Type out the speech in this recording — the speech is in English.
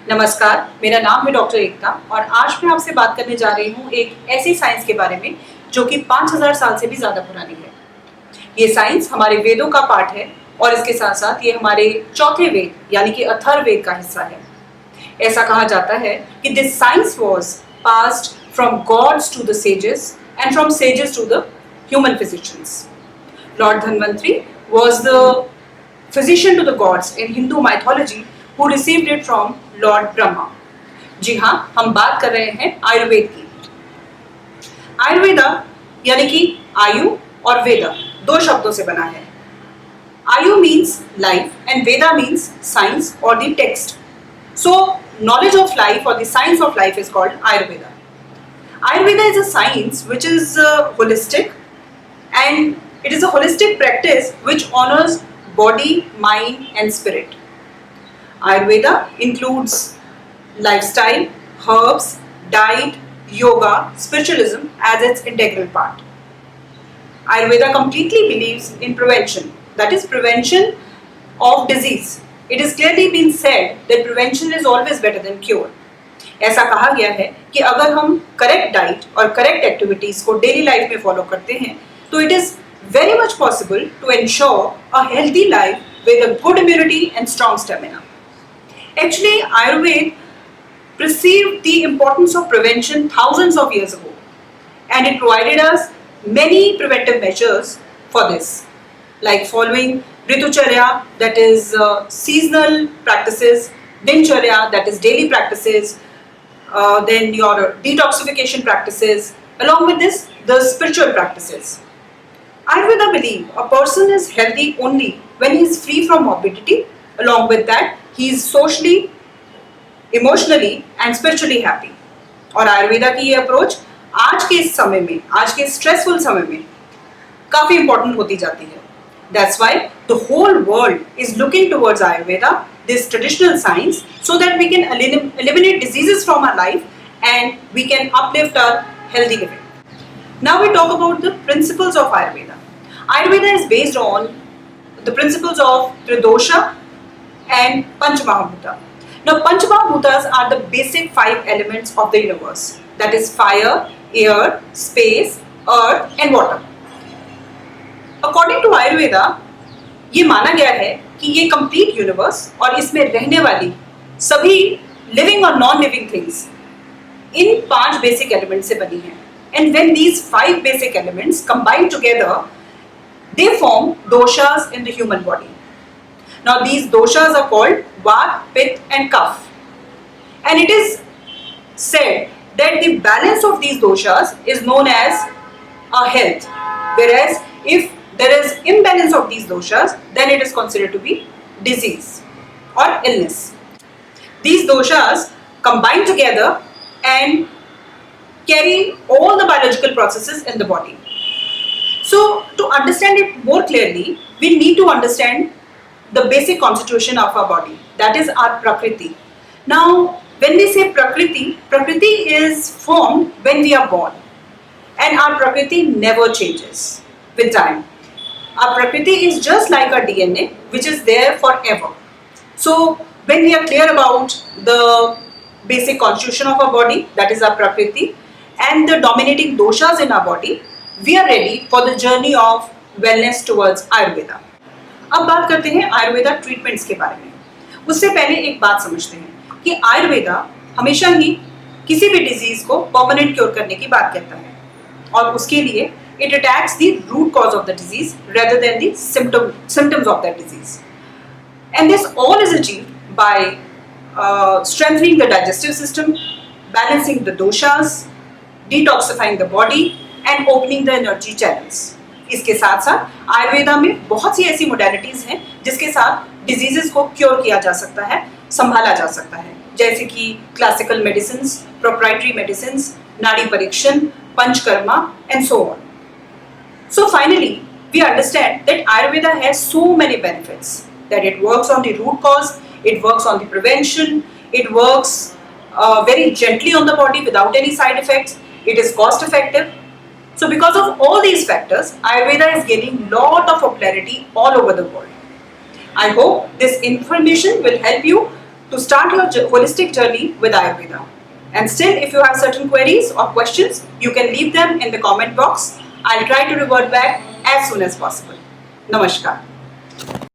नमस्कार, मेरा नाम है डॉक्टर एकता और आज मैं आपसे बात करने जा रही हूँ एक ऐसी साइंस के बारे में जो कि 5000 साल से भी ज़्यादा पुरानी है। ये साइंस हमारे वेदों का पार्ट है और इसके साथ-साथ ये हमारे चौथे वेद यानी कि अथर्ववेद का हिस्सा है। ऐसा कहा जाता है कि this science was passed from gods to the sages and from sages to the human physicians. Lord Dhanvantari was the physician to the gods in Hindu mythology who received it from Lord Brahma. जी हाँ, हम बात कर रहे हैं आयुर्वेद की। आयुर्वेदा यानी कि आयु और वेदा दो शब्दों से बना है। Ayu means life and veda means science और the text. So knowledge of life or the science of life is called Ayurveda. Ayurveda is a science which is holistic, and it is a holistic practice which honors body, mind and spirit. Ayurveda includes lifestyle, herbs, diet, yoga, spiritualism as its integral part. Ayurveda completely believes in prevention, that is prevention of disease. It is clearly been said that prevention is always better than cure. ऐसा कहा गया है कि अगर हम correct diet और correct activities को daily life में फॉलो करते हैं तो it is very much possible to ensure a healthy life with a good immunity and strong stamina. Actually, Ayurveda perceived the importance of prevention thousands of years ago, and it provided us many preventive measures for this, like following Ritucharya, that is seasonal practices, Dincharya, that is daily practices, then your detoxification practices, along with this, the spiritual practices. Ayurveda believes a person is healthy only when he is free from morbidity. Along with that, he is socially, emotionally and spiritually happy. और आयुर्वेदा की ये approach आज के इस समय में, आज के स्ट्रेसफुल समय में काफी इंपॉर्टेंट होती जाती है. That's why the whole world is looking towards Ayurveda, this traditional science, so that we can eliminate diseases from our life and we can uplift our healthy living. Now we talk about the principles of Ayurveda. Ayurveda is based on the principles of Tridosha and Panchamahabhuta. Now Panchamahabhutas are the basic 5 elements of the universe. That is fire, air, space, earth and water. According to Ayurveda, ये माना गया है कि ये complete universe और इसमें रहने वाली सभी living और non-living things इन 5 basic elements से बनी हैं. And when these 5 basic elements combine together, they form doshas in the human body. Now these doshas are called Vata, Pitta and Kapha. And it is said that the balance of these doshas is known as a health. Whereas if there is imbalance of these doshas, then it is considered to be disease or illness. These doshas combine together and carry all the biological processes in the body. So to understand it more clearly, we need to understand the basic constitution of our body, that is our Prakriti. Now when we say Prakriti, Prakriti is formed when we are born, and our Prakriti never changes with time. Our Prakriti is just like our DNA, which is there forever. So when we are clear about the basic constitution of our body, that is our Prakriti, and the dominating doshas in our body, we are ready for the journey of wellness towards Ayurveda. अब बात करते हैं Ayurveda treatments के बारे में. उससे पहले एक बात समझते हैं कि आयुर्वेदा हमेशा ही किसी भी डिजीज को परमानेंट क्योर करने की बात कहता है और उसके लिए it attacks the root cause of the disease rather than the symptoms of that disease. And this all is achieved by strengthening the digestive system, balancing the doshas, detoxifying the body and opening the energy channels. इसके साथ साथ आयुर्वेदा में बहुत सी ऐसी modalities हैं जिसके साथ diseases को क्योर किया जा सकता है, संभाला जा सकता है, जैसे कि क्लासिकल मेडिसिन, प्रोप्राइटरी मेडिसिन, नाड़ी परीक्षण, panchakarma and so on. So finally, we understand that Ayurveda has so many benefits, that it works on the root cause, it works on the prevention, it works very gently on the body without any side effects, it is cost effective. So because of all these factors, Ayurveda is gaining lot of popularity all over the world. I hope this information will help you to start your holistic journey with Ayurveda. And still, if you have certain queries or questions, you can leave them in the comment box. I'll try to revert back as soon as possible. Namaskar.